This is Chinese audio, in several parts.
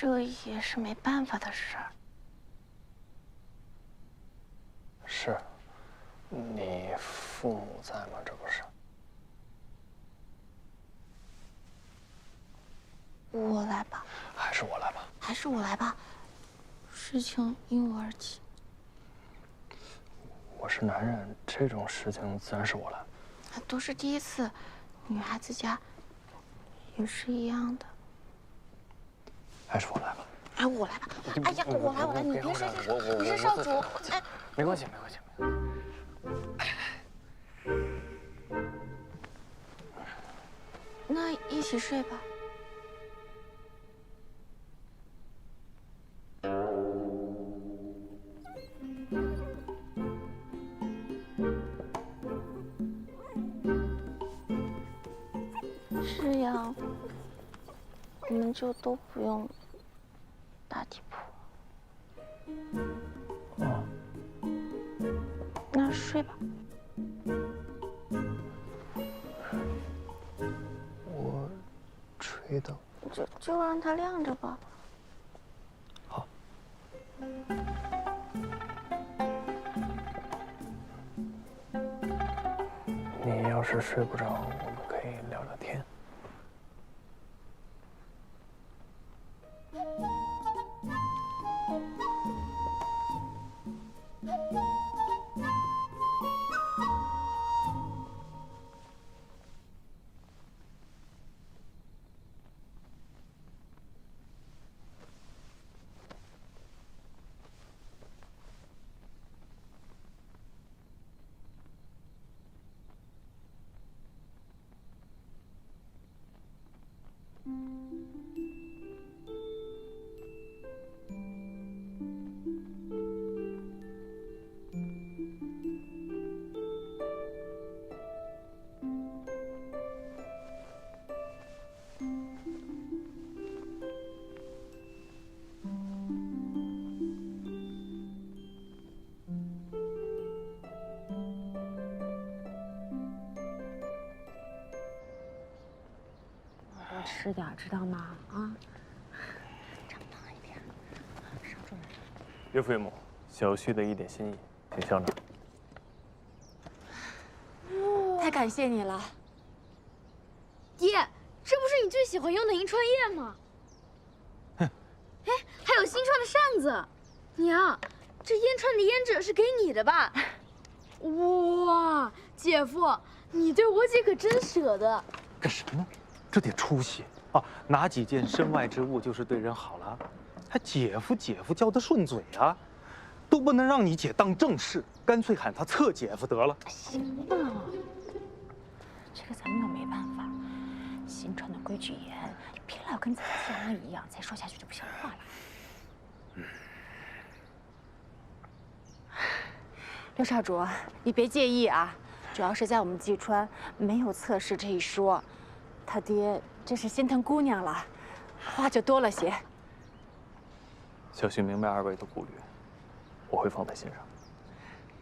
这也是没办法的事儿。是，你父母在吗？这不是？我来吧。还是我来吧。还是我来吧。事情因我而起。我是男人，这种事情自然是我来。都是第一次，女孩子家也是一样的。还是我来吧。哎，我来吧。哎呀，我来，你别生气，你是少主。哎，没关系，没关系。那一起睡吧。这样，我们就都不用打地铺。哦，那睡吧。我吹灯。就让它亮着吧。好。你要是睡不着，我们可以聊聊天。吃点，知道吗？啊，长胖一点，少主人。岳父岳母，小婿的一点心意，请校长。太感谢你了，爹，这不是你最喜欢用的银川液吗？哼，哎，还有新串的扇子。娘，这烟串的胭脂是给你的吧？哇，姐夫，你对我姐可真舍得。干什么？这点出息啊！拿几件身外之物就是对人好了，还姐夫姐夫叫得顺嘴啊，都不能让你姐当正室，干脆喊他侧姐夫得了。行吧，这个咱们又没办法。新川的规矩严，你别老跟咱家一样，再说下去就不像话了。刘少主，你别介意啊，主要是在我们济川没有侧室这一说。他爹真是心疼姑娘了，话就多了些。小婿明白二位的顾虑，我会放在心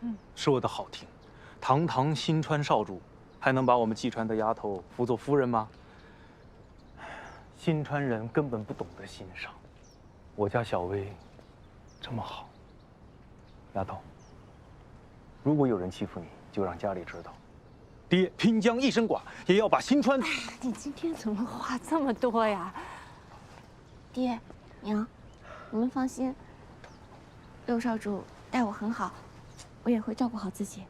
上。说得好听，堂堂新川少主，还能把我们济川的丫头扶做夫人吗？新川人根本不懂得欣赏。我家小薇这么好，丫头，如果有人欺负你，就让家里知道。爹拼将一身剐，也要把新川。你今天怎么话这么多呀？爹，娘，你们放心，六少主待我很好，我也会照顾好自己。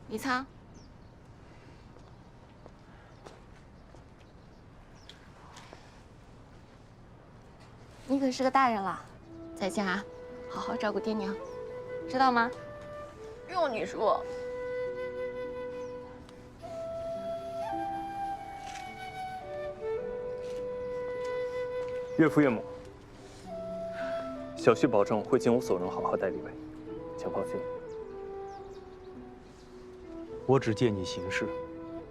李仓，你可是个大人了，在家好好照顾爹娘，知道吗？用你说。岳父岳母，小婿保证会尽我所能好好待李薇，请放心。我只见你行事，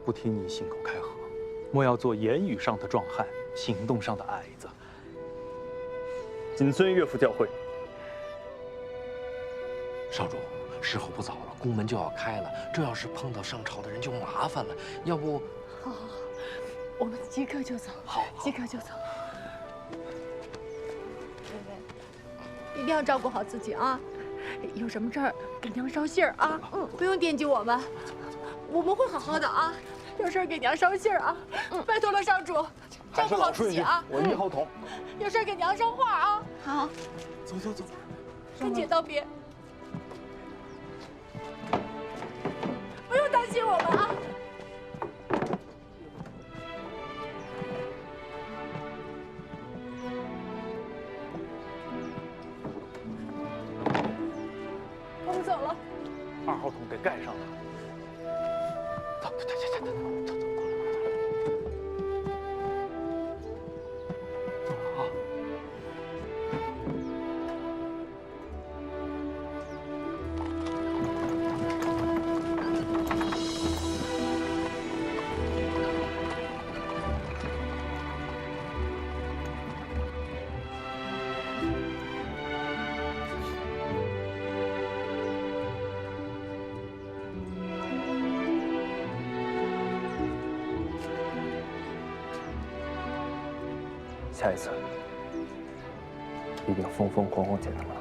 不听你信口开河，莫要做言语上的壮汉，行动上的矮子。谨遵岳父教诲。少主，时候不早了，宫门就要开了，这要是碰到上朝的人就麻烦了。要不，好，我们即刻就走。好，即刻就走。妹妹，一定要照顾好自己啊！有什么事儿给娘捎信儿啊！不用惦记我们，我们会好好的啊！有事儿给娘捎信儿啊！拜托了，少主，照顾好自己啊！我一号筒。有事儿给娘捎话啊！好，走走走，跟姐道别。不用担心我们啊！我们走了。2号筒给盖上了。走，走，走，走，走，走，走了啊！下一次一定风风光光见他们了。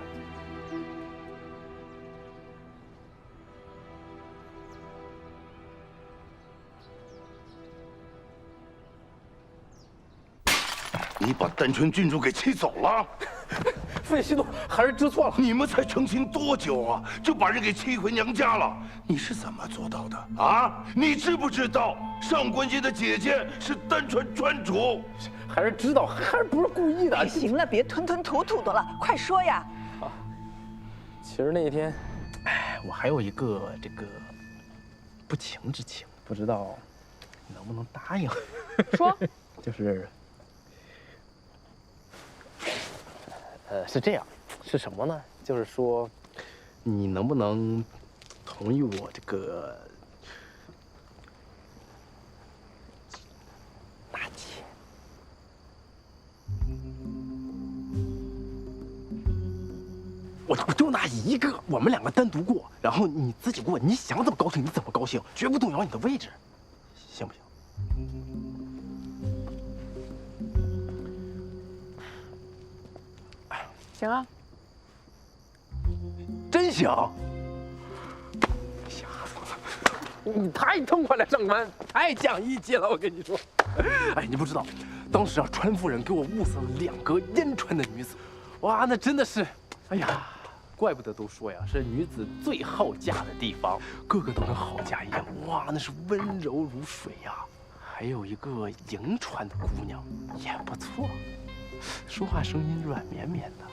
你把丹川郡主给气走了，费西多还是知错了。你们才成亲多久啊，就把人给气回娘家了？你是怎么做到的啊？你知不知道上官家的姐姐是丹川川主？还是知道，还是不是故意的？哎，行了，别吞吞吐吐的了，快说呀！其实那一天，哎，我还有一个这个不情之请，不知道能不能答应？说，就是，是这样，是什么呢？就是说，你能不能同意我这个拿钱？我就拿一个，我们2个单独过，然后你自己过，你想怎么高兴你怎么高兴，绝不动摇你的位置，行不行？行啊。真行！吓死我了！你太痛快了，上官，太讲义气了，我跟你说。哎，你不知道，当时啊，川夫人给我物色了2个燕川的女子，哇，那真的是，哎呀，怪不得都说呀，是女子最好嫁的地方，个个都跟好家一样，哇，那是温柔如水呀。还有一个银川的姑娘也不错，说话声音软绵绵的。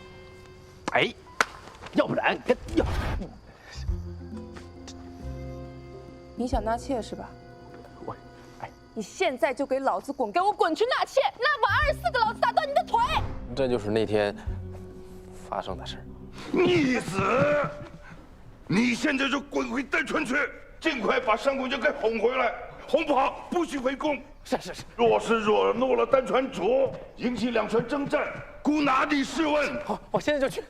哎，要不然跟要。你想纳妾是吧？我，哎，你现在就给老子滚，给我滚去纳妾！那晚24个老子打断你的腿！这就是那天发生的事。逆子！你现在就滚回丹川去，尽快把上官家给哄回来，哄不好不许回宫。是。若是惹怒了丹川主，引起2川征战，孤哪里试问？好，我现在就去。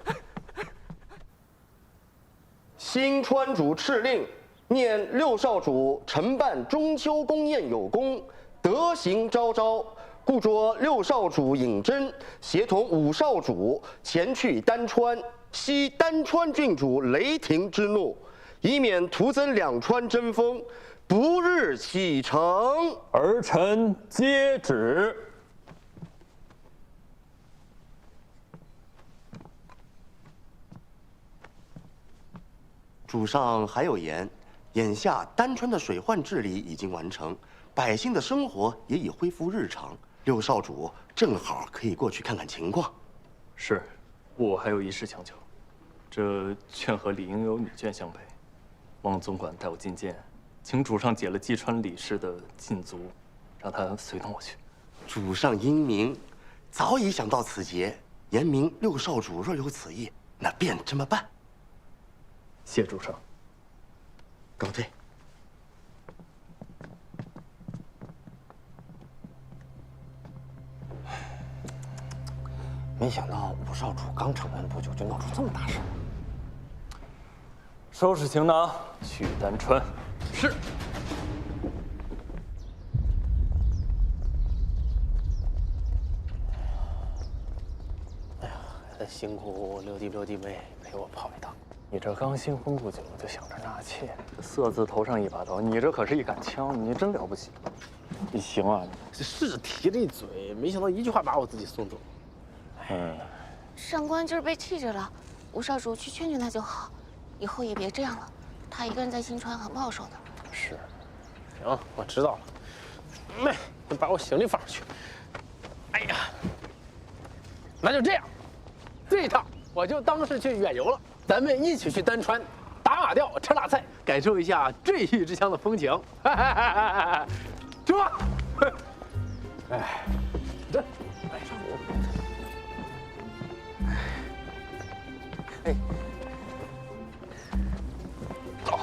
新川主敕令，念6少主承办中秋宫宴有功，德行昭昭，故着6少主尹真协同5少主前去丹川，息丹川郡主雷霆之怒，以免徒增2川争锋，不日启程。儿臣接旨。主上还有言，眼下丹川的水患治理已经完成，百姓的生活也已恢复日常。6少主正好可以过去看看情况。是，我还有一事强求，这券和理应有女眷相陪。望总管带我觐见，请主上解了济川李氏的禁足，让他随同我去。主上英明，早已想到此节，言明6少主若有此意，那便这么办。谢主上。告退。没想到5少主刚成婚不久就闹出这么大事。收拾行囊，去丹川。是。辛苦六弟妹陪我跑一趟。你这刚新婚不久就想着纳妾，这色字头上一把刀，你这可是一杆枪，你真了不起。你行啊，是提了一嘴，没想到一句话把我自己送走。上官就是被气着了，吴少主去劝劝他就好，以后也别这样了。他一个人在新川很不好受的。是。行，我知道了。妹，你把我行李放上去。哎呀，那就这样，这一趟我就当是去远游了。咱们一起去丹川打马吊、吃辣菜，感受一下坠玉之乡的风情。出发！哎，这，哎，上我。哎，走。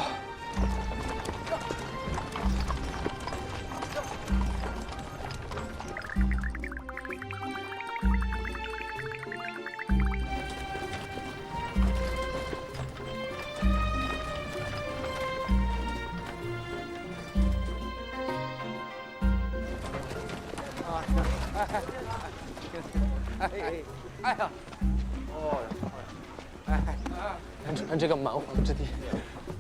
哎呀，哦，丹川这个蛮荒之地，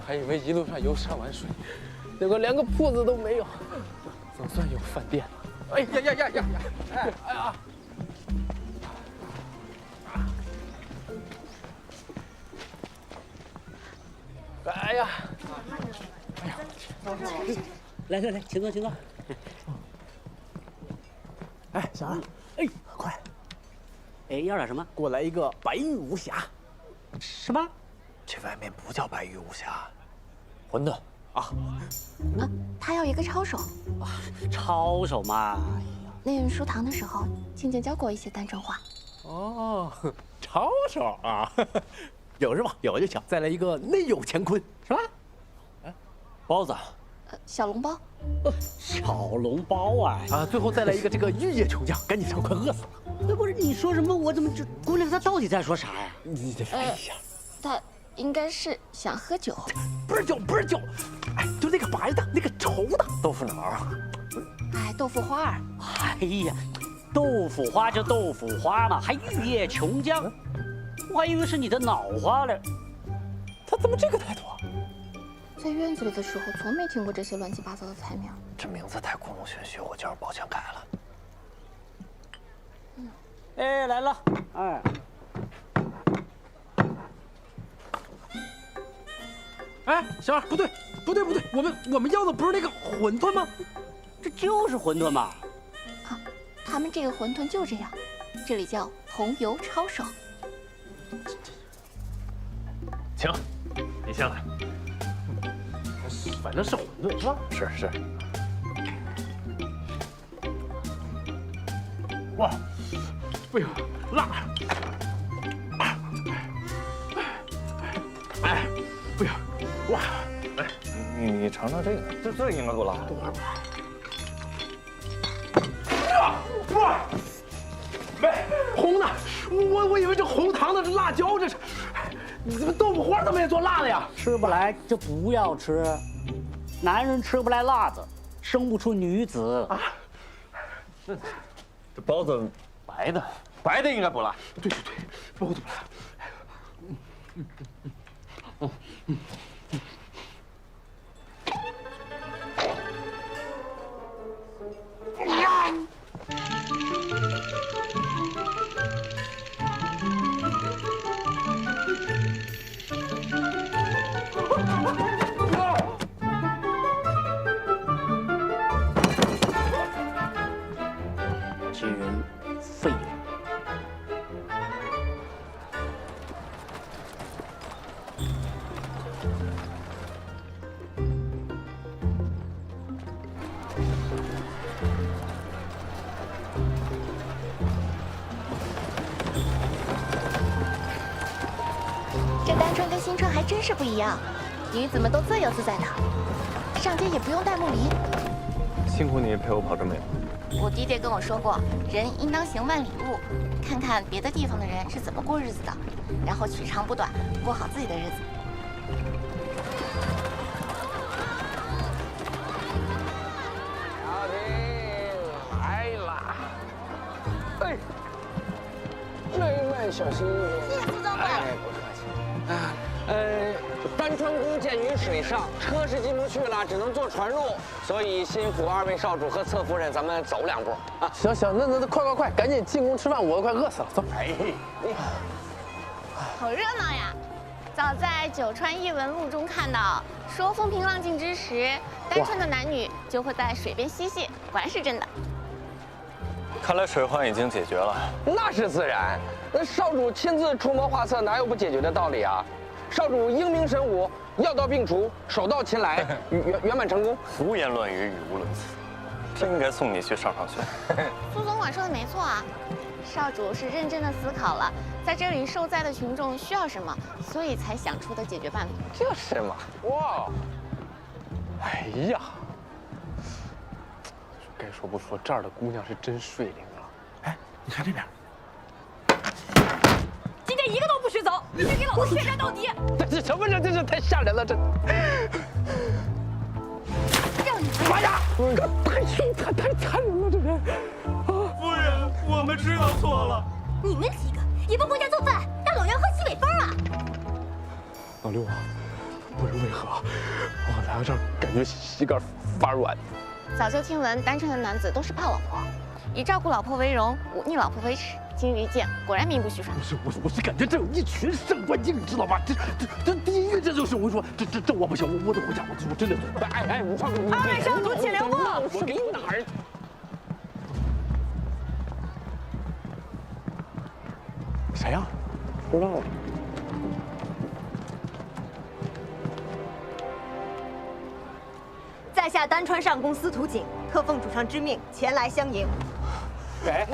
还以为一路上游山玩水，结果连个铺子都没有，总算有饭店了。哎呀！哎呀！哎呀！来，请坐。哎，小二，哎，快！哎，要点什么？给我来一个白玉无瑕。什么？这外面不叫白玉无瑕，馄饨啊。他要一个抄手。抄手嘛。念书堂的时候，静静教过一些丹川话。哦，抄手啊，有是吧？有就行。再来一个内有乾坤，是吧？包子。小笼包。小笼包啊！最后再来一个这个玉液琼浆，赶紧上，快饿死了。不是你说什么？我怎么这姑娘她到底在说啥呀？你得翻译一下。他应该是想喝酒。不是酒，哎，就那个白的，那个稠的豆腐脑儿。哎，豆腐花儿。哎呀，豆腐花就豆腐花嘛，还玉液琼浆，我还以为是你的脑花嘞。他怎么这个态度啊？在院子里的时候，从没听过这些乱七八糟的菜名。这名字太故弄玄虚，我就让宝强改了。哎，来了，哎。哎，小二，不对，我们要的不是那个馄饨吗？这就是馄饨嘛。啊，他们这个馄饨就这样，这里叫红油抄手。请，你下来。反正是馄饨是吧？是。哇，哎呦，辣！哎，不行，哇！来，你尝尝这个，这应该够辣的。哇！喂，红的，我以为这红糖的是辣椒，这是。你怎么豆腐花都没做辣的呀？吃不来就不要吃，男人吃不来辣子，生不出女子啊。这包子白的应该不辣。对，包子不辣。这人废了。这丹川跟新川还真是不一样，女子们都自由自在的，上街也不用戴木梨。辛苦你陪我跑这么远。我爹爹跟我说过，人应当行万里路，看看别的地方的人是怎么过日子的，然后取长补短，过好自己的日子。小弟来啦！哎，妹妹小心一点。谢谢苏总管。哎，不客气。丹川宫建于水上，车是进不去了，只能坐船入，所以辛苦二位少主和侧夫人，咱们走2步啊。行，那快，赶紧进宫吃饭，我都快饿死了。走。哎，好热闹呀！早在《九川异闻录》中看到，说风平浪静之时，单川的男女就会在水边嬉戏，果然是真的。看来水患已经解决了。那是自然，那少主亲自出谋划策，哪有不解决的道理啊？少主英明神武，药到病除，手到擒来，圆满成功。胡言乱语，语无伦次，真应该送你去上学。苏总管说的没错啊，少主是认真的思考了，在这里受灾的群众需要什么，所以才想出的解决办法。就是嘛。哇！哎呀，该说不说，这儿的姑娘是真水灵啊。哎，你看这边。今天一个都不许走，必须给老子血战到底！这什么人？这是太吓人了，这。让你哎呀，太凶残，太残忍了，这人。夫人，我们知道错了。你们几个也不回家做饭，让老娘喝西北风啊！老六啊，不知为何，我来到这儿感觉膝盖发软。早就听闻单纯的男子都是怕老婆，以照顾老婆为荣，忤逆老婆为耻。今日一见，果然名不虚传。我是感觉这有一群上官英，知道吧？这第一个这就是我说这我不行，我得回家，我真的。哎，我放二位少主请留步。我给你哪儿？谁呀？不知道。在下丹川上宫司徒景，特奉主上之命前来相迎。别！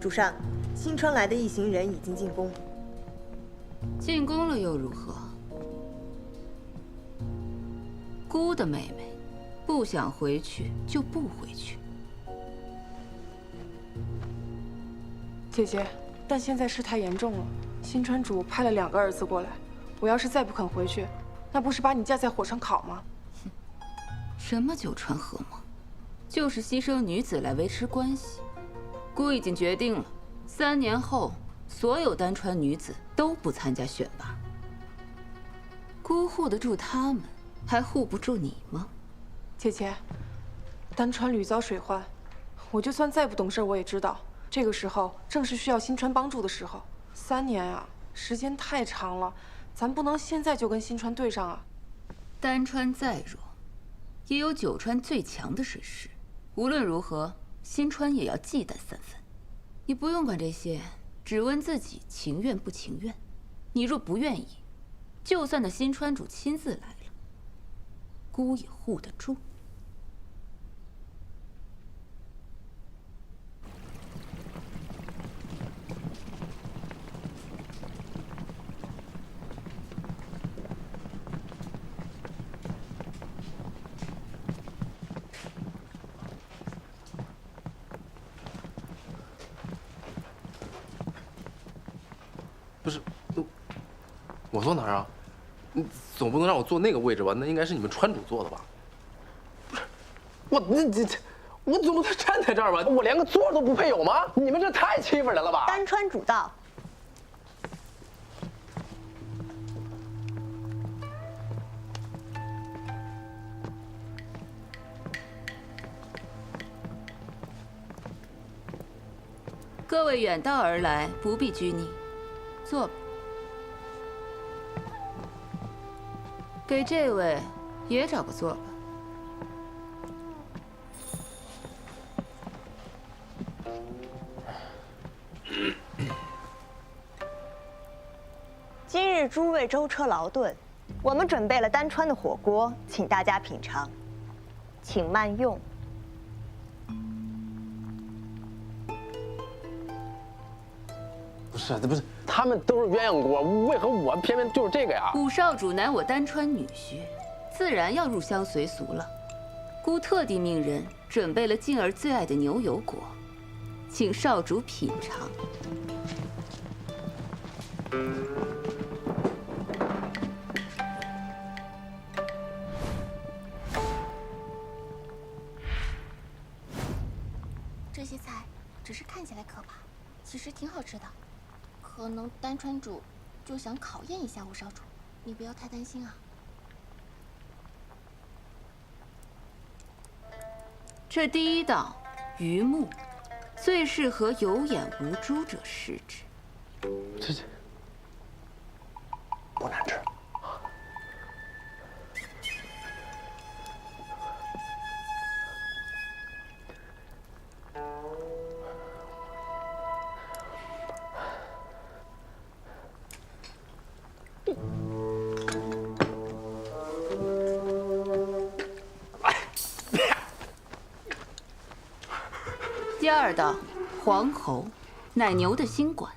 主上，新川来的一行人已经进宫。进宫了又如何？姑的妹妹，不想回去就不回去。姐姐，但现在事态严重了，新川主派了2个儿子过来，我要是再不肯回去，那不是把你架在火上烤吗？什么九川和盟，就是牺牲女子来维持关系。姑已经决定了，3年后所有丹川女子都不参加选拔。姑护得住他们，还护不住你吗？姐姐，丹川屡遭水患，我就算再不懂事，我也知道，这个时候正是需要新川帮助的时候。3年啊，时间太长了，咱不能现在就跟新川对上啊。丹川再弱，也有九川最强的水师。无论如何，新川也要忌惮3分。你不用管这些，只问自己情愿不情愿。你若不愿意，就算那新川主亲自来了，姑也护得住。不是，我坐哪儿啊？你总不能让我坐那个位置吧？那应该是你们川主坐的吧？不是，我总不能站在这儿吧？我连个座都不配有吗？你们这太欺负人了吧？丹川主到。各位远道而来，不必拘泥，坐吧。给这位也找个座吧。今日诸位舟车劳顿，我们准备了丹川的火锅，请大家品尝，请慢用。不是，他们都是鸳鸯锅，为何我偏偏就是这个呀？五少主乃我丹川女婿，自然要入乡随俗了。孤特地命人准备了静儿最爱的牛油果，请少主品尝。这些菜只是看起来可怕，其实挺好吃的。可能丹川主就想考验一下五少主，你不要太担心啊。这第一道鱼目，最适合有眼无珠者食之。这不难吃。第二道黄喉，乃牛的心管，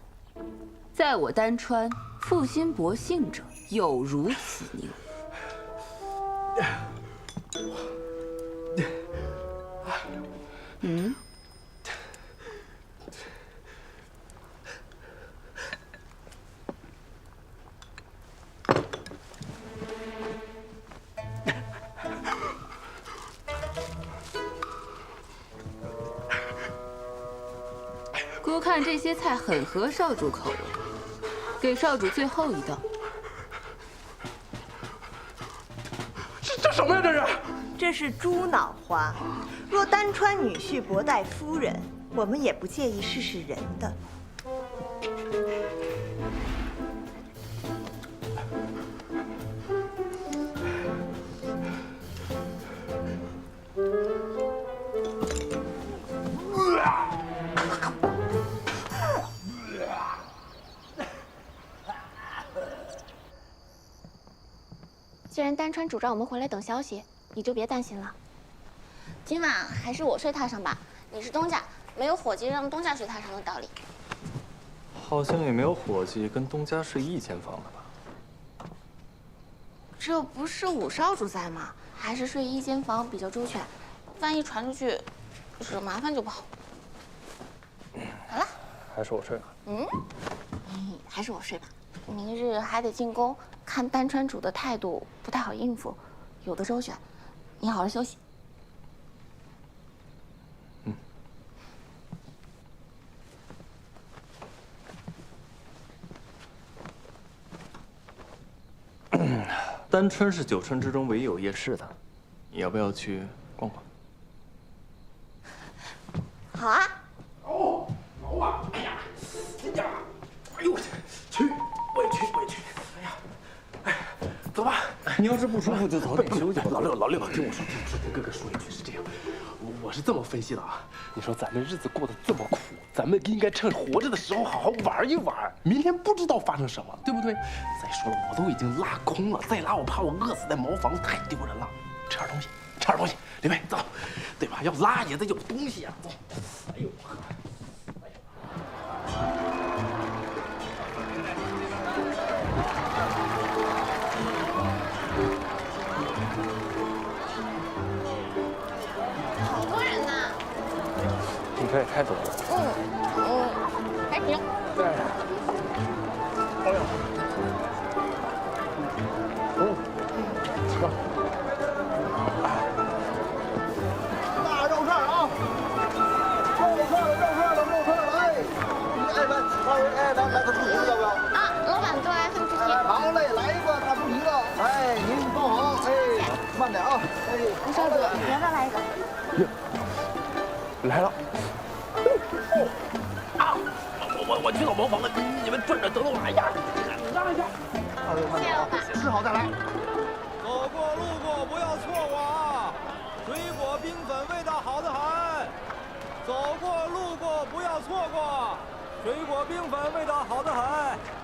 在我丹川，负心薄幸者有如此牛。嗯。姑看这些菜很合少主口味，给少主最后一道。这什么呀？这是？这是猪脑花。若丹川女婿博待夫人，我们也不介意试试人的。既然丹川主让我们回来等消息，你就别担心了。今晚还是我睡榻上吧，你是东家，没有伙计让东家睡榻上的道理。好像也没有伙计跟东家睡一间房的吧？这不是五少主在吗？还是睡一间房比较周全，万一传出去，惹麻烦就不好。好了，还是我睡吧。还是我睡吧。明日还得进宫，看丹川主的态度不太好应付，有的周旋，你好好休息。丹川是9川之中唯一有夜市的，你要不要去逛逛？好啊。哦，老啊！哎呀，人家，哎呦我去，我也去。哎呀，哎，走吧。你要是不舒服就早点休息吧。老六，听我说，听哥哥说一句是这样，我是这么分析的啊。你说咱们日子过得这么苦，咱们应该趁活着的时候好好玩一玩，明天不知道发生什么，对不对？再说了，我都已经拉空了，再拉我怕我饿死在茅房，太丢人了。吃点东西，李梅走，对吧？要拉也得有东西啊，走。哎呦，好多人呐。你可以开走了。还行。对。哎呦。吃吧。大肉串啊！肉串了！哎，来个猪蹄子要不要？啊，老板最爱恨猪蹄。好嘞，来一个大猪蹄子。哎，您放好，哎，慢点啊。哎，吴少主，你要不要来一个？来了。啊！我去老茅房了，你们转转等等我。哎呀，让一下。谢老板。吃好再来。走过路过不要错过啊！水果冰粉味道好得很。走过路过不要错过，水果冰粉味道好得很。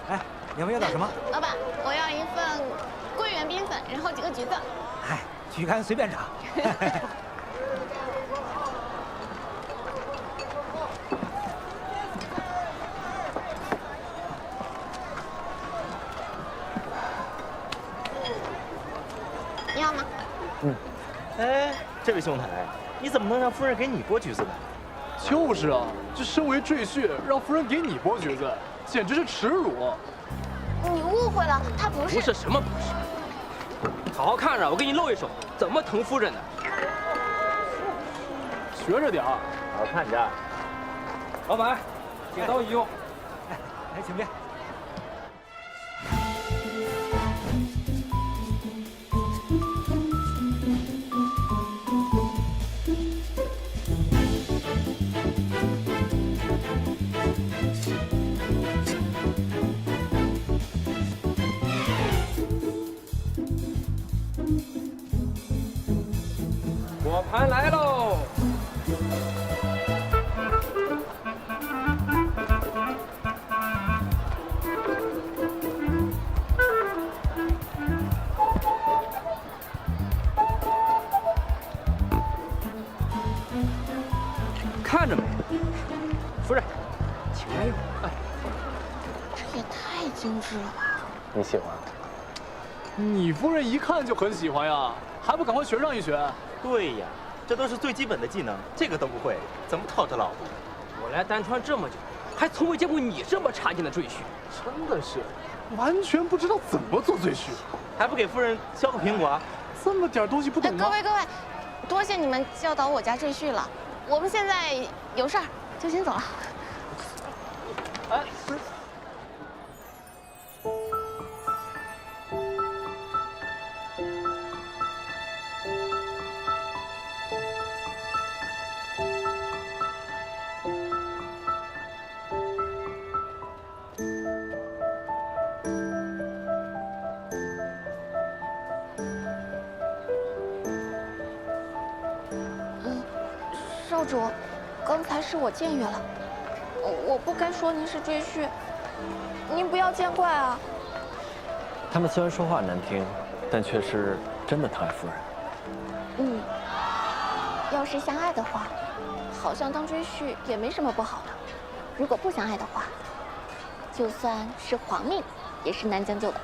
哎，你们要点什么？老板，我要一份桂圆冰粉，然后几个橘子。哎，橘干随便尝。你好吗？哎，这位兄台，你怎么能让夫人给你剥橘子呢？就是啊，这身为赘婿，让夫人给你剥橘子，简直是耻辱。你误会了，他不是。不是什么不是？好好看着，我给你露一手，怎么疼夫人的？学着点儿，好看着。老板，剪刀已用。哎，请便。果盘来喽！看着没，夫人，请慢用。哎，这也太精致了吧！你喜欢？你夫人一看就很喜欢呀，还不赶快学上一学？对呀，这都是最基本的技能，这个都不会，怎么讨着老婆？我来丹川这么久，还从未见过你这么差劲的赘婿。真的是，完全不知道怎么做赘婿，还不给夫人削个苹果啊？这么点东西不懂吗？各位，多谢你们教导我家赘婿了。我们现在有事儿，就先走了。哎，不是。少主，刚才是我僭越了，我不该说您是赘婿，您不要见怪啊。他们虽然说话难听，但却是真的疼爱夫人。嗯，要是相爱的话，好像当赘婿也没什么不好的。如果不相爱的话，就算是皇命，也是难将就的。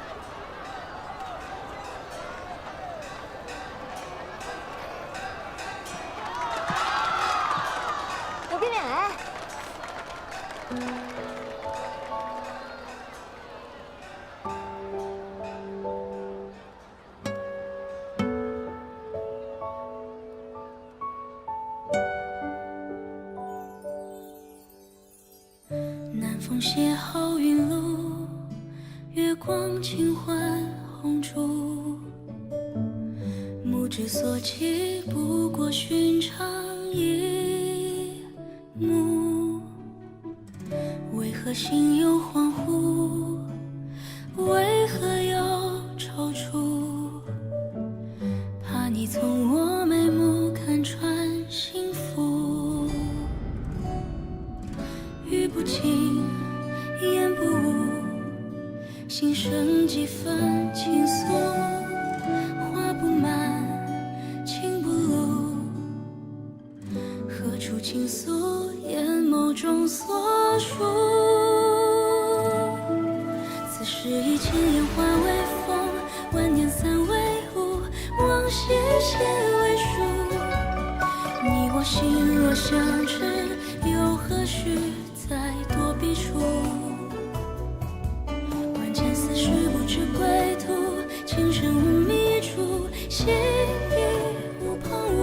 我变脸哎！南风邂逅云露，月光轻唤红烛。目之所及，不过寻常一幕。为何心有恍惚？为何又踌躇？怕你从我眉目看穿幸福。语不尽，言不无，心生几分情愫。话不满，情不露，何处倾诉？眼眸中所述。此时已千言化为风，万年散为雾，往昔写为书。你我心若相知，又何须再多笔触？万千思绪不知归途，情深无觅处，心意无旁骛。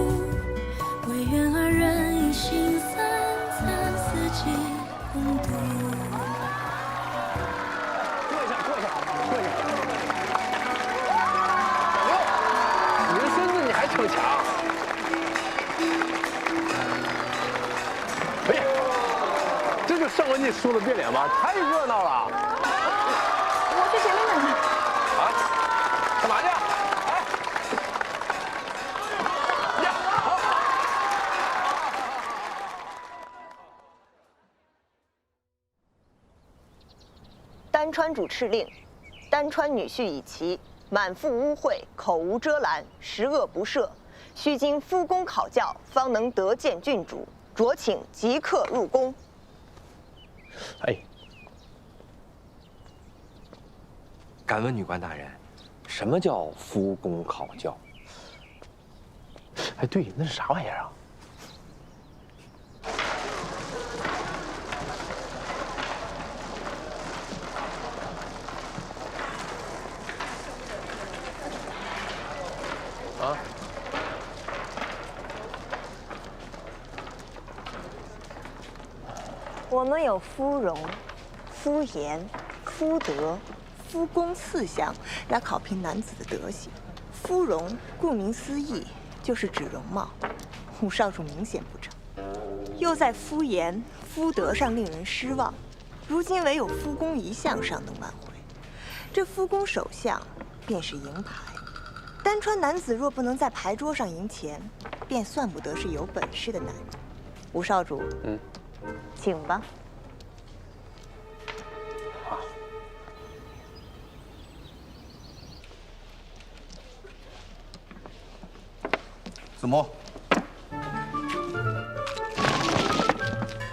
唯愿二人一心散，残四季共度。坐一下，坐一下，坐一下。你的身子你还逞强？哎呀，这这就上文记说的变脸吗？太热闹了。我去前面等你。啊？干嘛去？丹川主敕令：丹川女婿以其满腹污秽，口无遮拦，十恶不赦，须经夫公考教，方能得见郡主。酌请即刻入宫。哎，敢问女官大人，什么叫夫公考教？哎，对，那是啥玩意儿啊？啊？我们有夫容、夫颜、夫德、夫公4项来考评男子的德行。夫容顾名思义就是指容貌，武少主明显不成，又在夫颜、夫德上令人失望。如今唯有夫公1项尚能挽回，这夫公首项便是赢牌。丹川男子若不能在牌桌上赢钱，便算不得是有本事的男人。吴少主，请吧。子墨，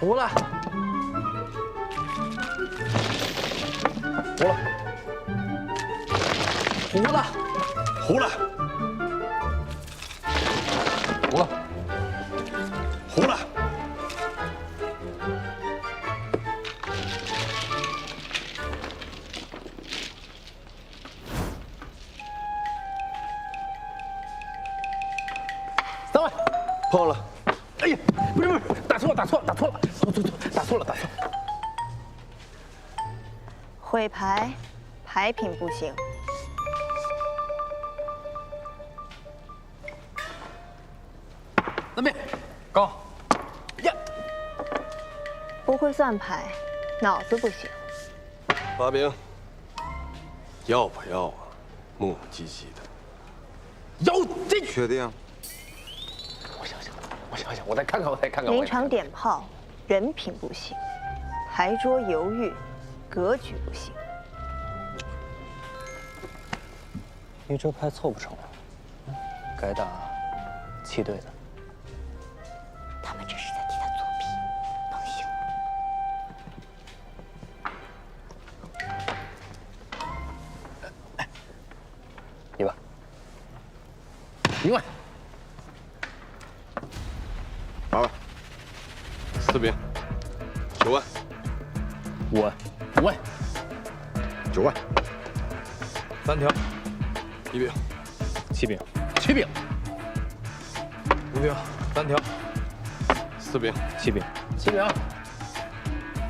糊了，糊了，糊了，糊了，糊了，糊了。3位，破了。哎呀，不是，打错了，打错了，打错了。毁牌，牌品不行。南边，高，呀，不会算牌，脑子不行。发兵，要不要啊？磨磨唧唧的。要这确定？我想想，我再看看。临场点炮，人品不行；牌桌犹豫，格局不行。你这牌凑不成，该打7对的。他们这是在替他作弊，能行？你吧。1万。8万。4兵。9万。5万。5万。 9万。3条。1兵。7兵。 7兵。 5兵。3条。4兵。7兵。 7兵。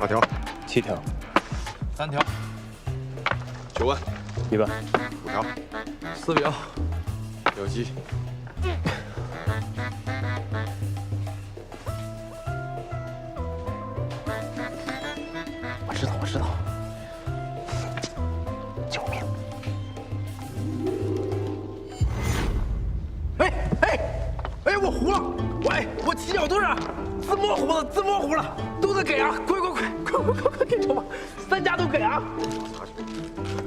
8条。 7条。 3条。9万。 1万。5条。4兵。有机。我知道。救命！哎，我糊了！我起脚墩啊，自摸糊了，都得给啊！快给筹码，3家都给啊！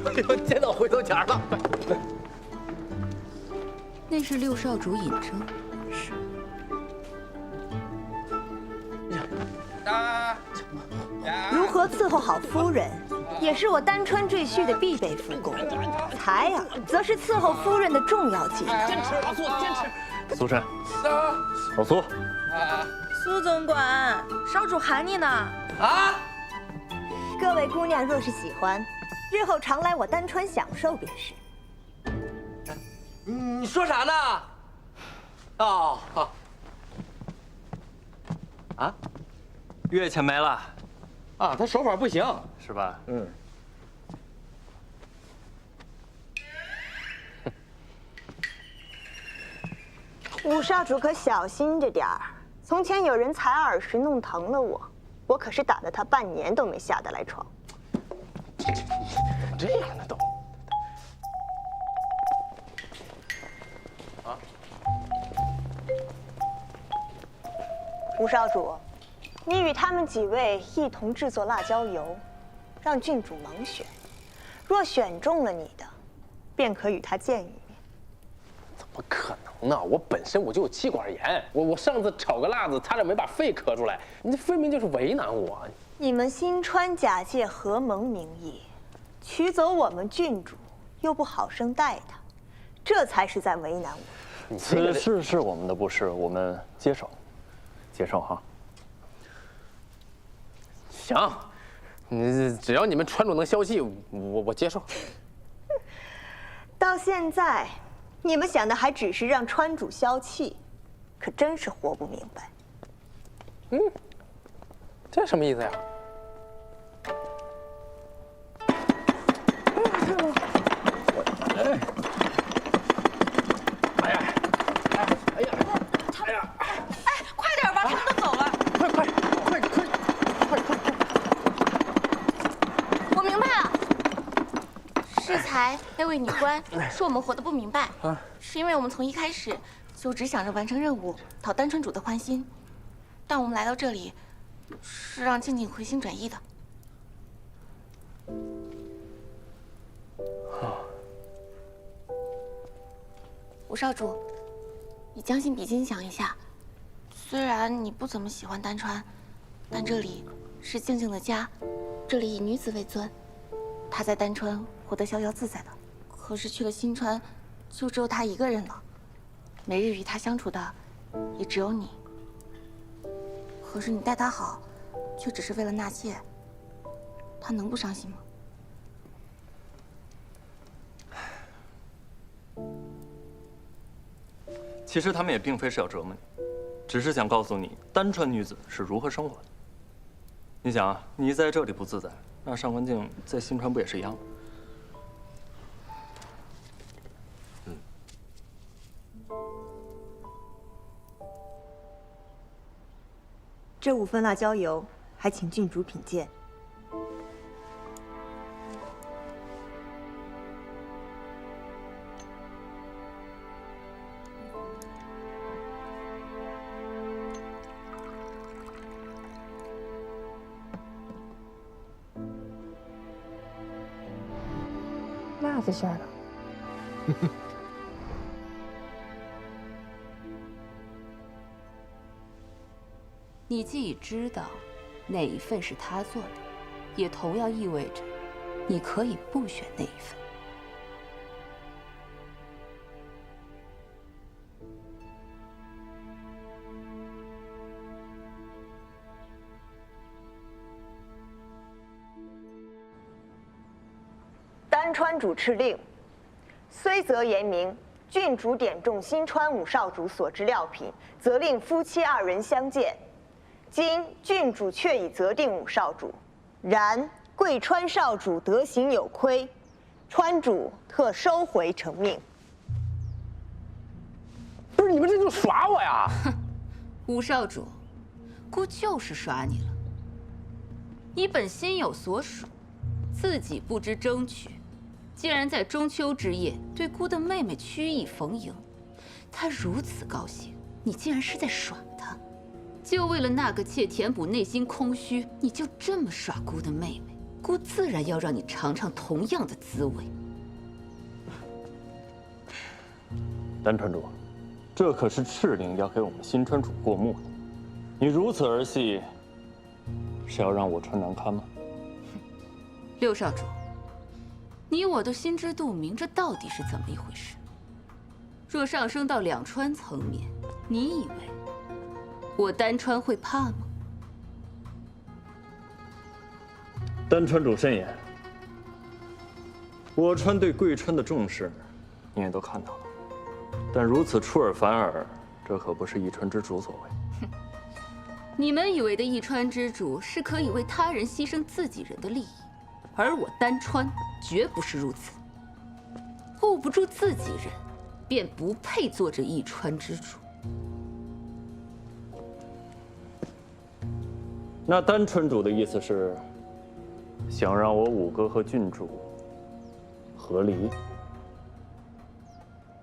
哎呦，见到回头钱了！来，那是6少主尹征。是。如何伺候好夫人，也是我丹川赘婿的必备夫功。才啊，则是伺候夫人的重要技能。坚持，老苏，坚持。苏珊，老苏，苏总管，少主喊你呢。啊！各位姑娘若是喜欢，日后常来我丹川享受便是。你说啥呢？哦，好。啊？月钱没了。啊，他手法不行，是吧？嗯。武少主可小心着点儿，从前有人采耳石弄疼了我，我可是打了他半年都没下得来床。这样的都。啊，吴少主，你与他们几位一同制作辣椒油，让郡主盲选，若选中了你的，便可与他见一面。怎么可能呢？我本身我就有气管炎，我上次炒个辣子差点没把肺咳出来，你这分明就是为难我。你们新川假借合盟名义，取走我们郡主，又不好生待她，这才是在为难我。此事是我们的不是，我们接受，接受哈。行，只要你们川主能消气，我接受。到现在，你们想的还只是让川主消气，可真是活不明白。这什么意思呀？快点吧，他们都走了。我明白了，适才那位女官说我们活得不明白，是因为我们从一开始就只想着完成任务，讨丹川主的欢心，但我们来到这里，是让静静回心转意的。吴少主，你将心比心想一下，虽然你不怎么喜欢丹川，但这里是静静的家，这里以女子为尊，她在丹川活得逍遥自在的，可是去了新川，就只有她一个人了，每日与她相处的也只有你。可是你待她好，却只是为了纳妾，她能不伤心吗？其实他们也并非是要折磨你，只是想告诉你丹川女子是如何生活的。你想啊，你在这里不自在，那上官静在新川不也是一样吗？这5份辣椒油，还请郡主品鉴。辣子馅儿的。你既已知道哪一份是他做的，也同样意味着你可以不选那一份。丹川主敕令，虽则严明，郡主点中新川5少主所之料品，责令夫妻2人相见。今郡主确已择定5少主，然贵川少主德行有亏，川主特收回成命。不是你们这就耍我呀！哼，吴少主，姑就是耍你了。你本心有所属，自己不知争取，竟然在中秋之夜对姑的妹妹曲意逢迎，她如此高兴，你竟然是在耍她。就为了那个妾填补内心空虚，你就这么耍姑的妹妹，姑自然要让你尝尝同样的滋味。丹川主，这可是敕令要给我们新川主过目的，你如此儿戏，是要让我穿难堪吗？六少主，你我都心知肚明，这到底是怎么一回事？若上升到两川层面，你以为我丹川会怕吗？丹川主慎言，我川对贵川的重视，你也都看到了。但如此出尔反尔，这可不是一川之主所为。你们以为的一川之主是可以为他人牺牲自己人的利益，而我丹川绝不是如此。护不住自己人，便不配做这一川之主。那丹川主的意思是，想让我五哥和郡主和离？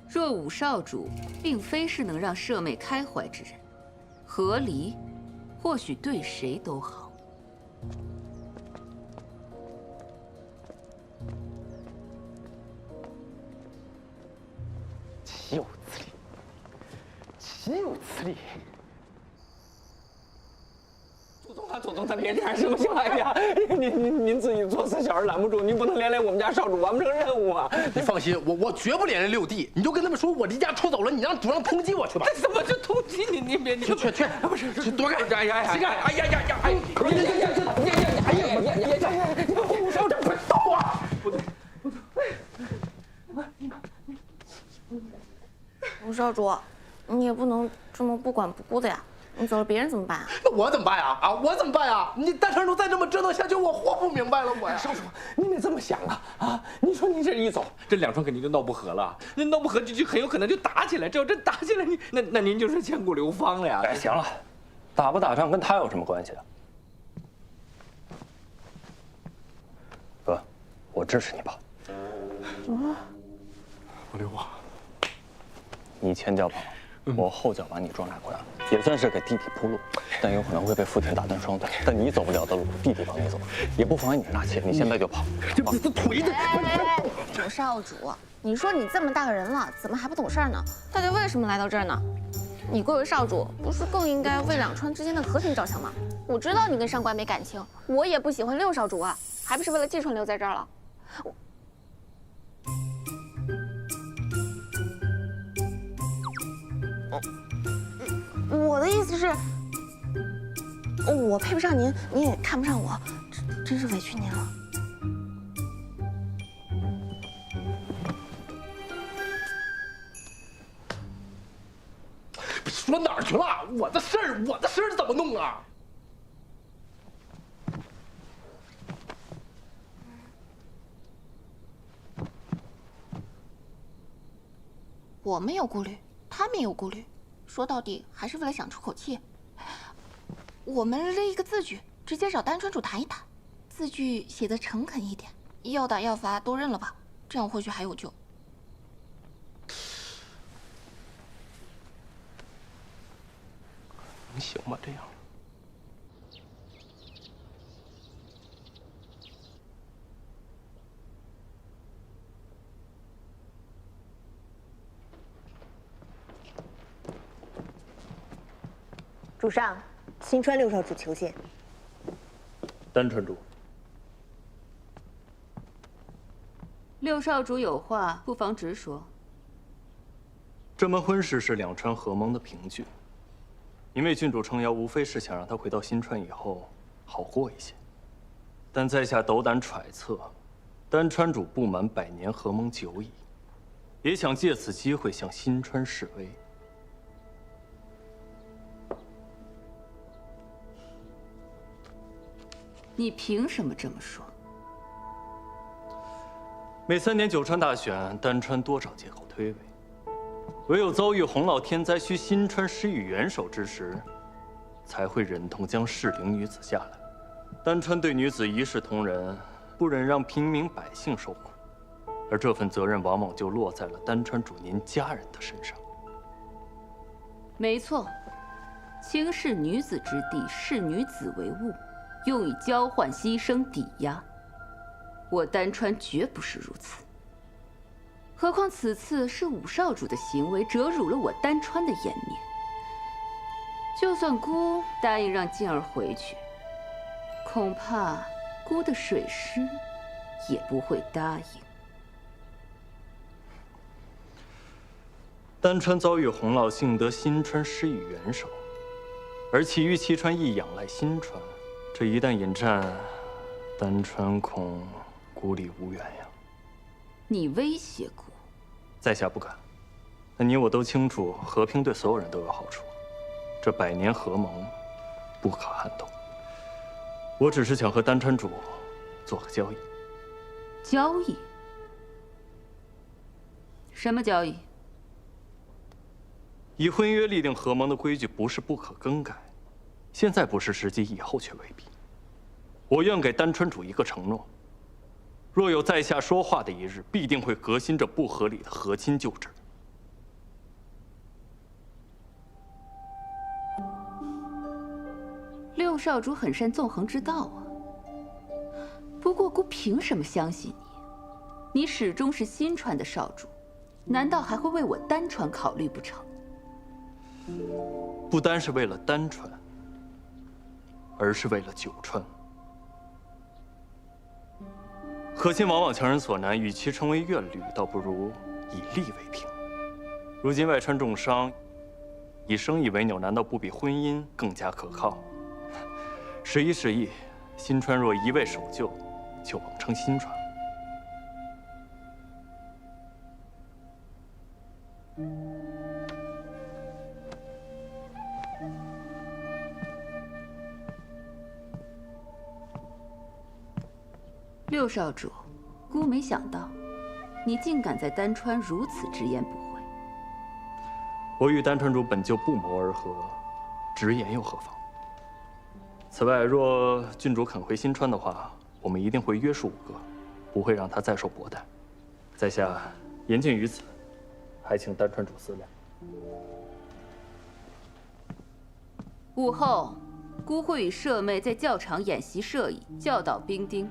若五少主并非是能让舍妹开怀之人，和离或许对谁都好。岂有此理！岂有此理！左宗棠，别这样行不行？哎呀，您自己做事小人拦不住，您不能连累我们家少主完不成任务啊！你放心，我绝不连累六弟，你就跟他们说我离家出走了，你让主上通缉我去吧。怎么就通缉你？您别去，不是去躲开！哎呀，谁干？哎呀，五少主快走啊！不对，吴少主，你也不能这么不管不顾的呀。你走了，别人怎么办啊？那我怎么办呀？我怎么办呀？你丹川主再这么折腾下去，我活不明白了，我呀！少主，您得这么想啊！你说您这一走，这两川肯定就闹不和了，那闹不和就很有可能就打起来。只要真打起来，那您就是千古流芳了呀！哎，行了，打不打仗跟他有什么关系啊？哥，我支持你吧。我刘王，你前脚跑，我后脚把你撞下关，也算是给弟弟铺路，但有可能会被傅铁打断双腿。但你走不了的路，弟弟帮你走，也不妨碍你纳妾。你现在就跑。这腿的！五少主，你说你这么大个人了，怎么还不懂事儿呢？到底为什么来到这儿呢？你贵为少主，不是更应该为两川之间的和平着想吗？我知道你跟上官没感情，我也不喜欢六少主啊，还不是为了季川留在这儿了。我的意思是，我配不上您，您也看不上我，真是委屈您了。说哪儿去了？我的事儿怎么弄啊？我没有顾虑，他没有顾虑。说到底还是为了想出口气。我们列一个字据，直接找丹川主谈一谈，字据写的诚恳一点，要打要罚都认了吧，这样或许还有救。能行吗？这样。主上，新川六少主求见。丹川主，六少主有话，不妨直说。这门婚事是两川合盟的凭据，因为郡主撑腰，无非是想让他回到新川以后好过一些。但在下斗胆揣测，丹川主不满100年合盟久矣，也想借此机会向新川示威。你凭什么这么说？每3年九川大选，丹川多找借口推诿，唯有遭遇洪涝天灾，需新川施予援手之时，才会忍痛将适龄女子下来。丹川对女子一视同仁，不忍让平民百姓受苦，而这份责任往往就落在了丹川主您家人的身上。没错，轻视女子之地，视女子为物。用以交换、牺牲、抵押，我丹川绝不是如此。何况此次是五少主的行为折辱了我丹川的颜面。就算姑答应让静儿回去，恐怕姑的水师也不会答应。丹川遭遇洪涝，幸得新川施以援手，而其余7川亦仰赖新川。这一旦引战，丹川恐孤立无援呀。你威胁姑？在下不敢。那你我都清楚，和平对所有人都有好处。这100年合盟，不可撼动。我只是想和丹川主做个交易。交易？什么交易？以婚约立定合盟的规矩不是不可更改。现在不是时机，以后却未必。我愿给丹川主一个承诺：若有在下说话的一日，必定会革新这不合理的和亲旧制。六少主很善纵横之道啊。不过姑凭什么相信你？你始终是新川的少主，难道还会为我丹川考虑不成？不单是为了丹川，而是为了九川。和亲往往强人所难，与其成为怨侣，倒不如以利为凭。如今外川重伤，以生意为纽，难道不比婚姻更加可靠？时移，新川若一味守旧，就枉称新川。六少主，姑没想到，你竟敢在丹川如此直言不讳。我与丹川主本就不谋而合，直言又何妨？此外，若郡主肯回新川的话，我们一定会约束五哥，不会让他再受薄待。在下言尽于此，还请丹川主思量。午后，姑会与舍妹在教场演习射艺，教导兵丁。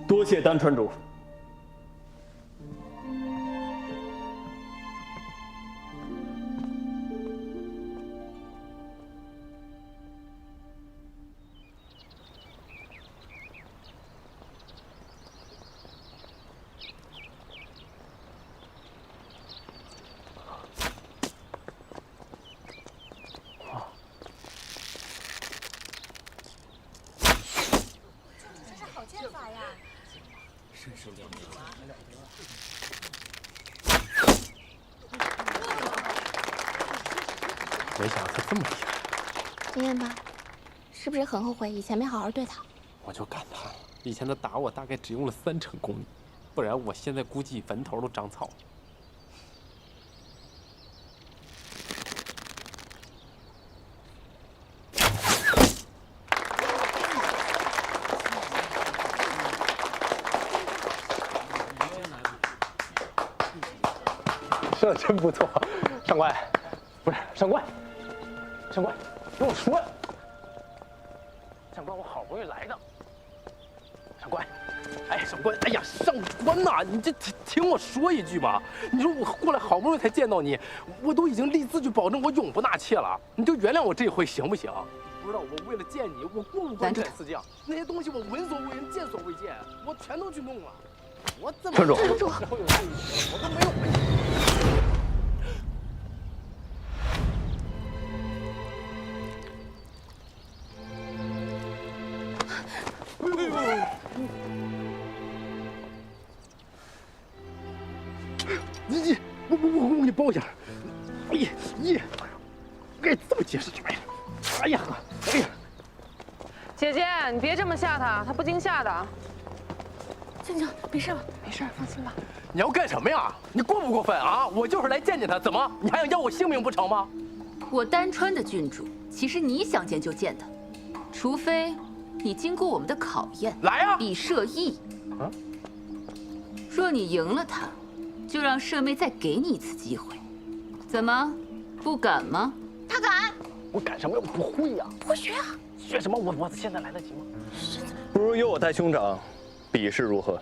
多谢丹川主。没想到他这么厉害。经验吧，是不是很后悔以前没好好对他？我就感叹，以前他打我大概只用了3成功力，不然我现在估计坟头都长草了。射真不错，上官，不是上官，上官，跟我说，上官，我好不容易来的，上官，哎，上官，哎呀，上官呐，你这听我说一句吧，你说我过来好不容易才见到你，我都已经立字据保证我永不纳妾了，你就原谅我这回行不行？不知道我为了见你，我过不过这四将，那些东西我闻所未闻，见所未见，我全都去弄了。我怎么川主，我都没有。我给你包一下。该这么解释这玩意儿。哎呀，哎呀，姐姐，你别这么吓他，他不惊吓的。静静，没事吧？没事，放心吧。你要干什么呀？你过不过分啊？我就是来见见他，怎么？你还想要我性命不成吗？我丹川的郡主，其实你想见就见他，除非你经过我们的考验，来呀，比射艺。啊？若你赢了他，就让舍妹再给你一次机会。怎么，不敢吗？他敢。我敢什么呀？我不会呀。不会学啊？学什么？我现在来得及吗？不如由我带兄长，比试如何？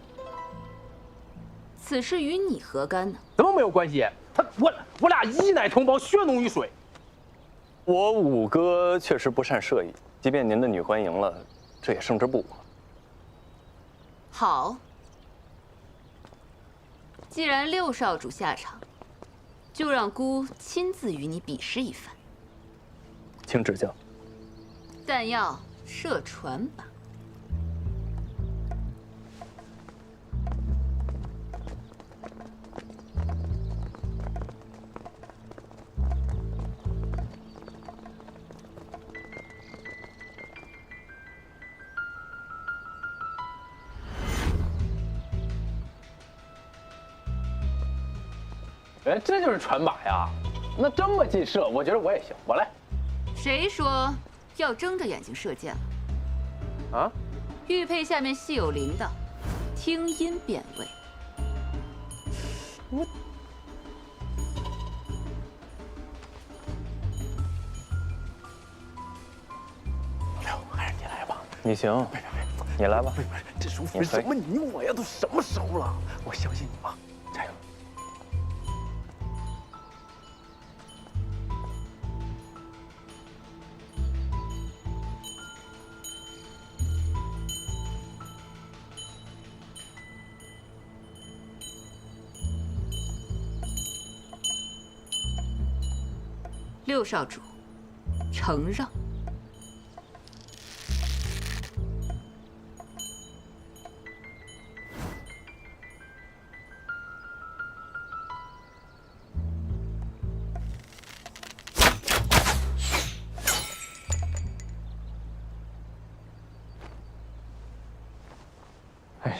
此事与你何干呢？怎么没有关系？我俩一奶同胞，血浓于水。我五哥确实不善射艺，即便您的女官赢了，这也胜之不武。好，既然六少主下场，就让姑亲自与你比试一番。请指教。但要射船吧。哎，这就是传把呀！那这么近射，我觉得我也行，我来。谁说要睁着眼睛射箭了？啊？玉佩下面系有铃铛，听音辨位。我。还是你来吧。你行，你来吧。不是，这时候不是什么你我呀，都什么时候了？我相信你啊，加油！六少主，承让。哎呀，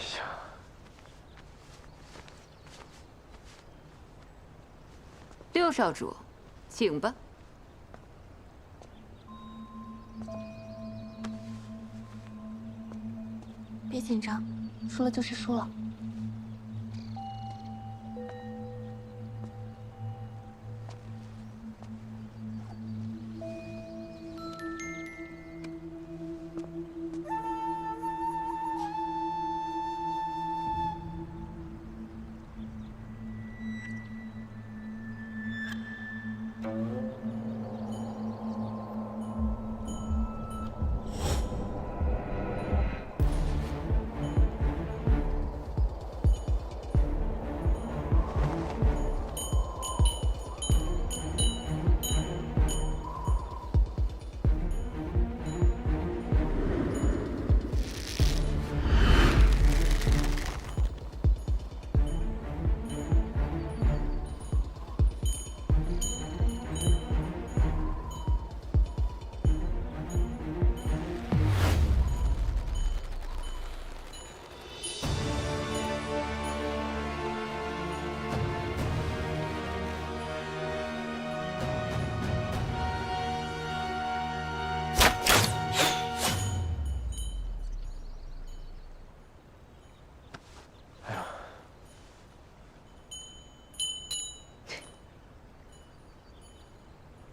六少主，请吧。别紧张，输了就是输了。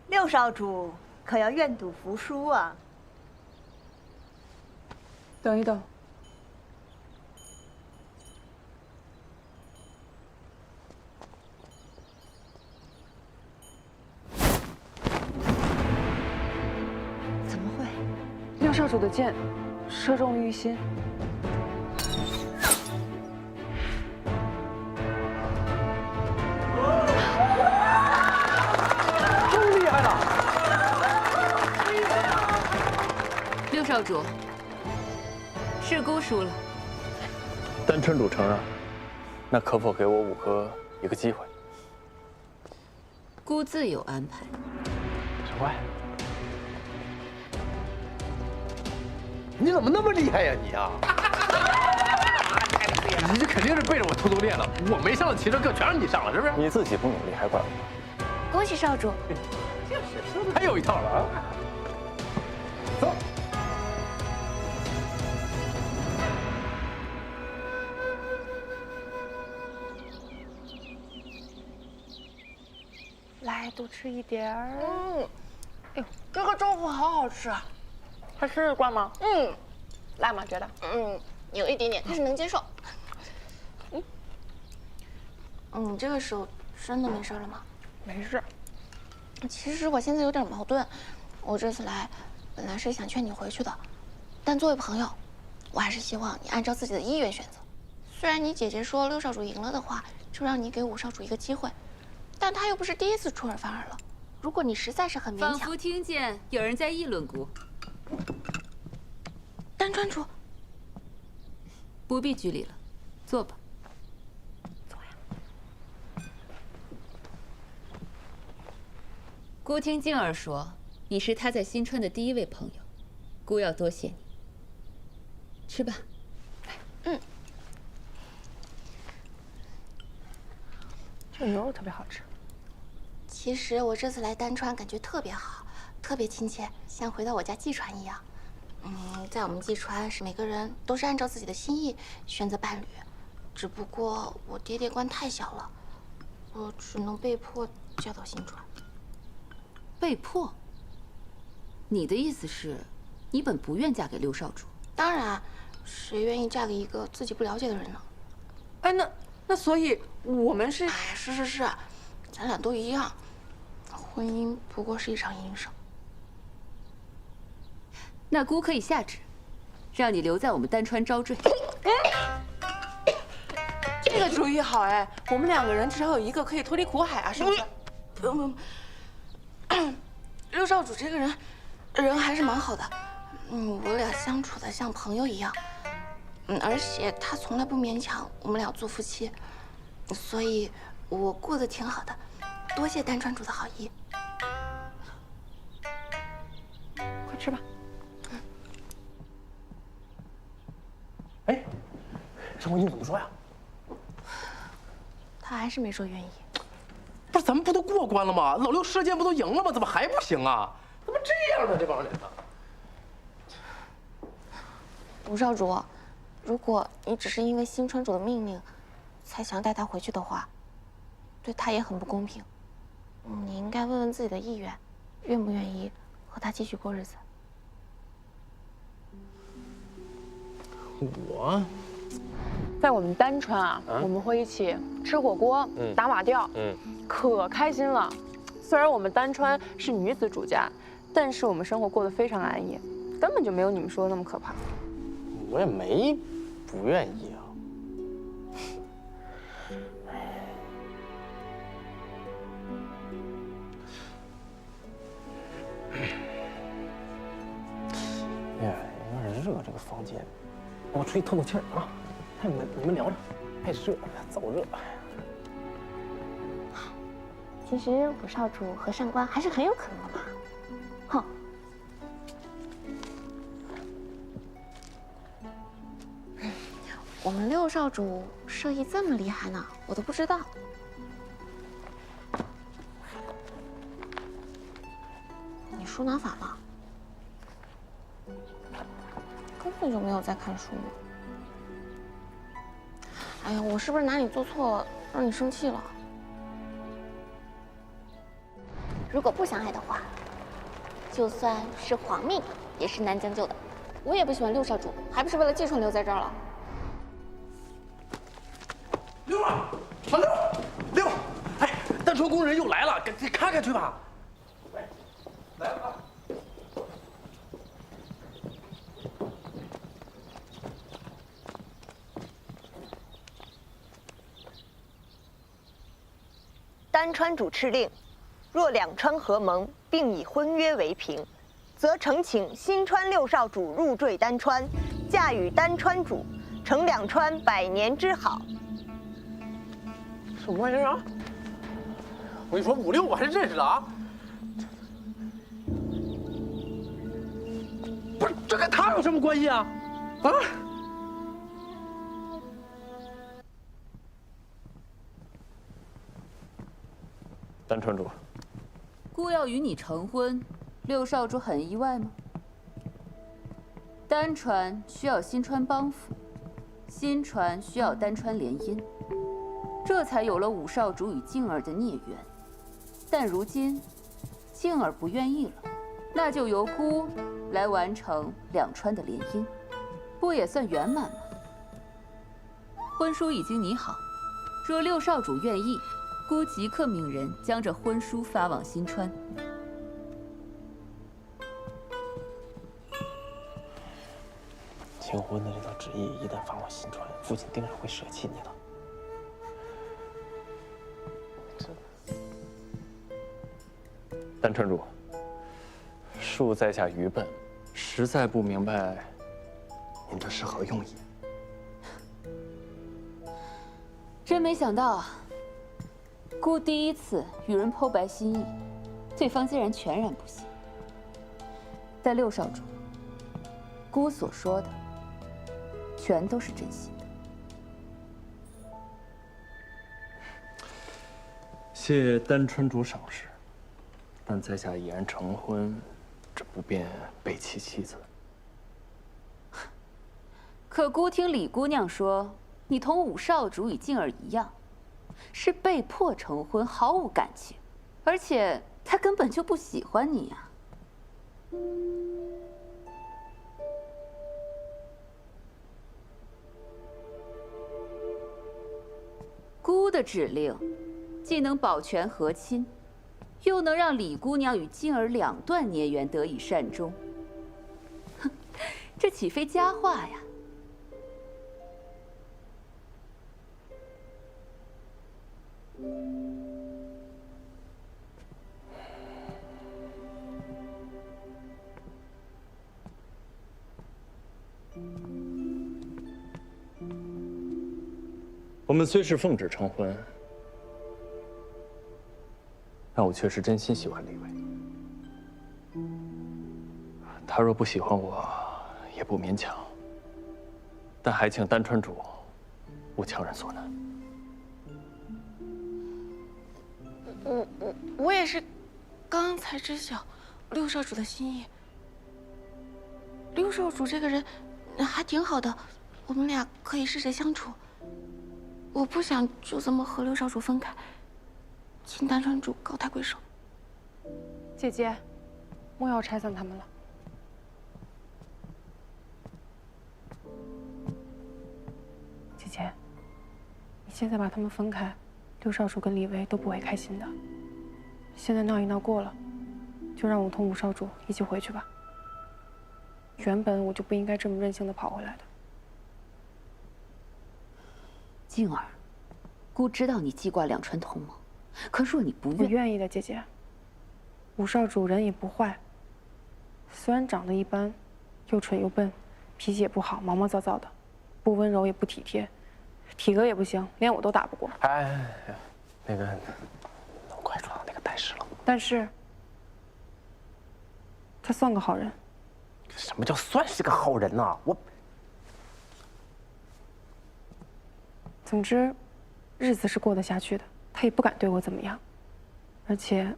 六少主可要愿赌服输啊！等一等，怎么会？六少主的箭射中玉心。六少主，是姑输了。丹川主承让，那可否给我五哥一个机会？姑自有安排。小怪，你怎么那么厉害呀你啊！你这肯定是背着我偷偷练了，我没上的骑射课全让你上了，是不是？你自己不努力还怪我？恭喜少主！还有一套了啊！走。来，多吃一点儿。哎呦，这个豆腐好好吃啊！还吃得惯吗？辣吗？觉得？有一点点，但是能接受。你这个手真的没事了吗？没事。其实我现在有点矛盾，我这次来，本来是想劝你回去的，但作为朋友，我还是希望你按照自己的意愿选择。虽然你姐姐说六少主赢了的话，就让你给五少主一个机会，但他又不是第一次出尔反尔了。如果你实在是很勉强，仿佛听见有人在议论姑。丹川主，不必拘礼了，坐吧。姑听静儿说，你是她在新川的第一位朋友，姑要多谢你。吃吧。这个牛肉特别好吃。其实我这次来丹川感觉特别好，特别亲切，像回到我家季川一样。在我们季川是每个人都是按照自己的心意选择伴侣，只不过我爹爹关太小了，我只能被迫嫁到新川。被迫？你的意思是，你本不愿嫁给六少主？当然，谁愿意嫁给一个自己不了解的人呢？哎，那所以我们是……哎，是，咱俩都一样，婚姻不过是一场营生。那姑可以下旨，让你留在我们丹川招赘。这个主意好哎，我们2个人至少有一个可以脱离苦海啊，是不是？不用，六少主这个人还是蛮好的，我俩相处的像朋友一样，而且他从来不勉强我们俩做夫妻，所以我过得挺好的，多谢丹川主的好意。快吃吧。哎，上官英怎么说呀？他还是没说愿意。不是咱们不都过关了吗？老六射箭不都赢了吗？怎么还不行啊？怎么这样呢？这帮人呢？吴少主，如果你只是因为新川主的命令才想带他回去的话，对他也很不公平。你应该问问自己的意愿，愿不愿意和他继续过日子。我，在我们丹川啊，我们会一起吃火锅、打马吊，可开心了。虽然我们丹川是女子主家，但是我们生活过得非常安逸，根本就没有你们说的那么可怕。我也没不愿意啊。哎呀，有点热，这个房间。我出去透透气儿啊！太闷，你们聊着。太热，燥热。其实五少主和上官还是很有可能的嘛。哼。我们六少主射艺这么厉害呢，我都不知道。你书哪反了？根本就没有在看书。哎呀，我是不是哪里做错了，让你生气了？如果不相爱的话，就算是皇命，也是难将就的。我也不喜欢六少主，还不是为了季川留在这儿了。六啊，老六，哎，丹川工人又来了，赶紧看看去吧。来了。丹川主敕令：若两川合盟，并以婚约为凭，则呈请新川六少主入赘丹川，嫁与丹川主，成两川100年之好。什么玩意儿啊？我跟你说，5、6我还是认识的啊。不是，这跟他有什么关系啊？啊？丹川主，姑要与你成婚，六少主很意外吗？丹川需要新川帮扶，新川需要丹川联姻，这才有了五少主与静儿的孽缘。但如今，静儿不愿意了，那就由姑来完成两川的联姻，不也算圆满吗？婚书已经拟好，若六少主愿意，姑即刻命人将这婚书发往新川。订婚的这道旨意一旦发往新川，父亲定然会舍弃你的。丹川主，恕在下愚笨，实在不明白您这是何用意。真没想到啊！姑第一次与人剖白心意，对方竟然全然不信。但六少主，姑所说的全都是真心的。谢丹川主赏识，但在下已然成婚，这不便背弃妻子。可姑听李姑娘说，你同武少主与静儿一样，是被迫成婚，毫无感情，而且他根本就不喜欢你呀。姑的指令，既能保全和亲，又能让李姑娘与静儿两段孽缘得以善终。哼，这岂非佳话呀？我们虽是奉旨成婚，但我却是真心喜欢李薇。他若不喜欢我，也不勉强。但还请丹川主勿强人所难。我也是，刚刚才知晓六少主的心意。六少主这个人还挺好的，我们俩可以试着相处。我不想就这么和六少主分开，请丹川主高抬贵手。姐姐，莫要拆散他们了。姐姐，你现在把他们分开，六少主跟李薇都不会开心的。现在闹一闹过了，就让我同武少主一起回去吧。原本我就不应该这么任性的跑回来的。静儿，姑知道你记挂两川同盟，可若你不愿，我愿意的，姐姐。武少主人也不坏，虽然长得一般，又蠢又笨，脾气也不好，毛毛躁躁的，不温柔也不体贴，体格也不行，连我都打不过。哎，那个，快说到那个但是了。但是，他算个好人。什么叫算是个好人呢？总之，日子是过得下去的。他也不敢对我怎么样，而且，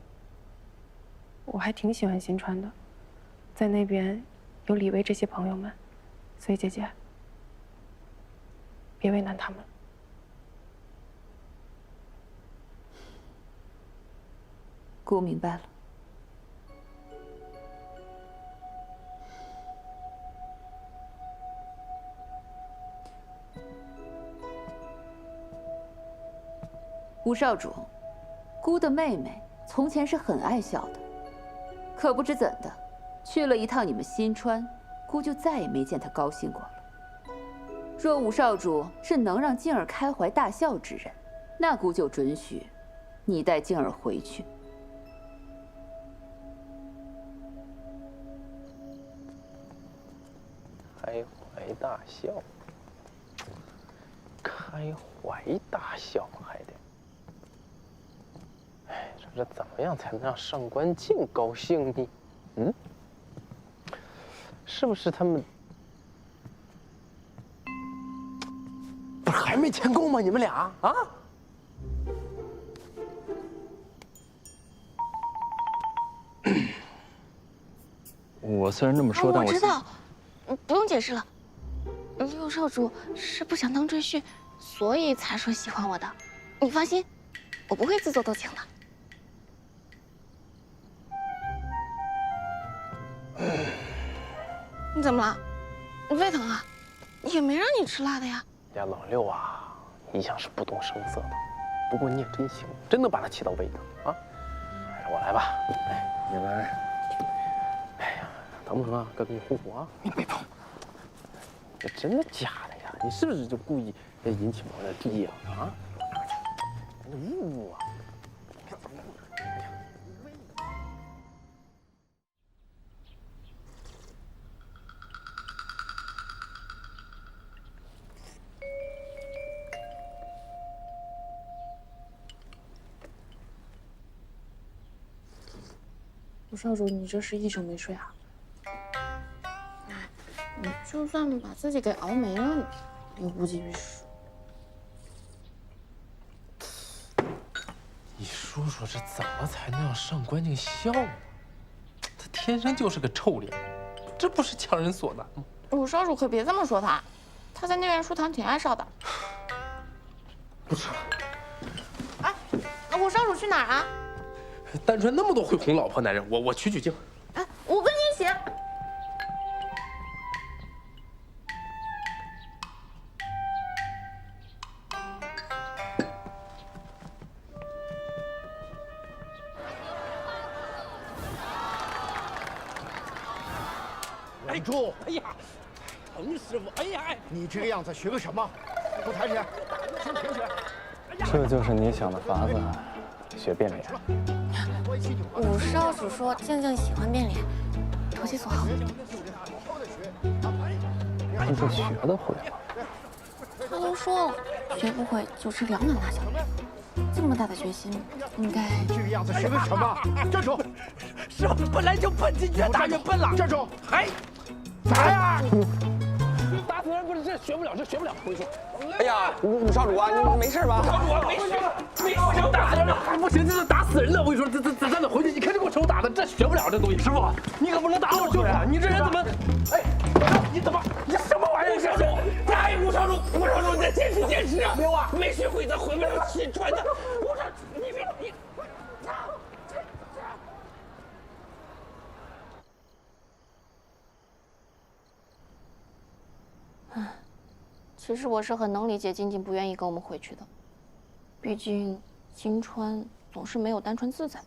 我还挺喜欢新川的，在那边有李薇这些朋友们，所以姐姐，别为难他们了。姑明白了。吴少主，姑的妹妹从前是很爱笑的，可不知怎的，去了一趟你们新川，姑就再也没见她高兴过了。若武少主是能让静儿开怀大笑之人，那姑就准许你带静儿回去。开怀大笑，开怀大笑还得。哎，这怎么样才能让上官静高兴呢？嗯，是不是他们不是还没签够吗？你们俩啊？我虽然这么说，但我知道，不用解释了。六少主是不想当赘婿，所以才说喜欢我的。你放心，我不会自作多情的。你怎么了？你胃疼啊？也没让你吃辣的呀。家老六啊，一向是不动声色的，不过你也真行，真能把他气到胃疼啊！哎，我来吧，哎，你来。哎呀，疼不疼啊？哥给你护护啊！你别碰！这真的假的呀？你是不是就故意要引起我的注意啊？啊？呜啊！吴少主，你这是一整没睡啊？哎，你就算把自己给熬没了，也无济于事。一说。叔叔这怎么才能让上官静笑呢？他天生就是个臭脸，这不是强人所难吗？五少主可别这么说他，他在内院书堂挺爱笑的。不是，哎，那五少主去哪儿啊？单纯那么多会哄老婆男人，我取经。哎，我跟你一起。哎，住！哎呀，疼师傅！哎呀，你这个样子学个什么？给我抬起来，先挺起来。这就是你想的法子，学变脸。五少主说静静喜欢变脸，投其所好。你这学得会吗？他都说了，学不会就吃2碗大小面。这么大的决心，应该这个样子学个什么？站住！师傅本来就笨，这越打越笨了。站住！哎，咋呀？打死人不是这学不了，这学不了。我跟你说，哎呀，五少主啊，你没事吧？少主啊，没事，打死人了，不行，这是打死人了。我跟你说，咱得回去。你看这给我手打的，这学不了这东西。师傅，你可不能打我师傅！你这人怎么？哎，你怎么？你什么玩意儿？这是？哎，吴少主，你再坚持坚持啊！没有啊，没学会咱回不了新传的。吴少，你别你。其实我是很能理解静静不愿意跟我们回去的，毕竟新川总是没有单纯自在。